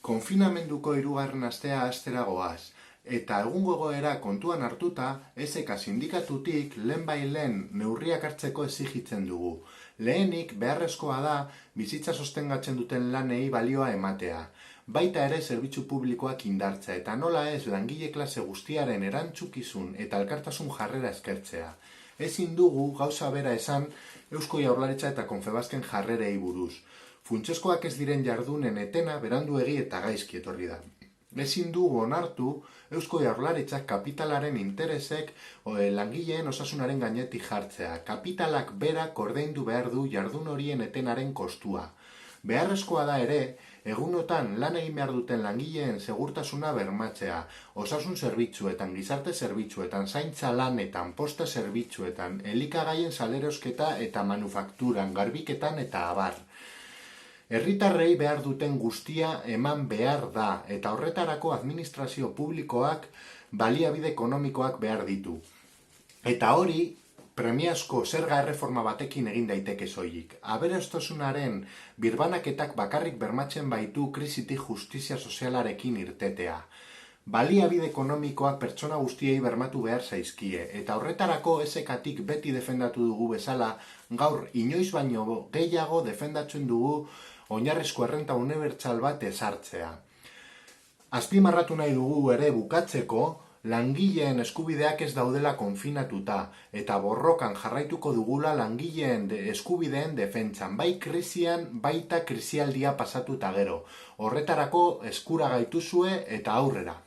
Konfinamenduko hirugarren astea hastera goaz, eta egungo egoera kontuan hartuta, SK sindikatutik lehenbailehen neurriak hartzeko exijitzen dugu. Lehenik beharrezkoa da bizitza sostengatzen duten lanei balioa ematea. Baita ere zerbitzu publikoak indartzea eta nola ez langile klase guztiaren erantzukizun eta elkartasun jarrera eskertzea. Ezin dugu gauza bera esan Eusko Jaurlaritza eta Confebasken jarrerei buruz. Funtsezkoak ez diren jardunen etena beranduegi eta gaizki etorri da. Ezin dugu onartu Eusko Jaurlaritzak kapitalaren interesek langileen osasunaren gainetik jartzea. Kapitalak berak ordaindu behar du jardun horien etenaren kostua. Beharrezkoa da ere, egunotan lan egin behar duten langileen segurtasuna bermatzea, osasun zerbitzuetan, gizarte zerbitzuetan, zaintza lanetan, posta zerbitzuetan, elikagaien salerosketa eta manufakturan, garbiketan eta abar. Herritarrei behar duten guztia eman behar da, eta horretarako administrazio publikoak baliabide ekonomikoak behar ditu. Eta hori, premiazko zerga erreforma batekin egin daiteke soilik. Aberastasunaren birbanaketak bakarrik bermatzen baitu krisitik justizia sozialarekin irtetea. Baliabide ekonomikoak pertsona guztiei bermatu behar zaizkie, eta horretarako SK-tik beti defendatu dugu bezala, gaur inoiz baino gehiago defendatzen dugu oinarrizko errenta unibertsal bat ezartzea. Azpimarratu nahi dugu ere bukatzeko, langileen eskubideak ez daudela konfinatuta, eta borrokan jarraituko dugula langileen eskubideen defentsan, bai krisian, baita krisialdia pasatuta gero. Horretarako eskura gaituzue eta aurrera.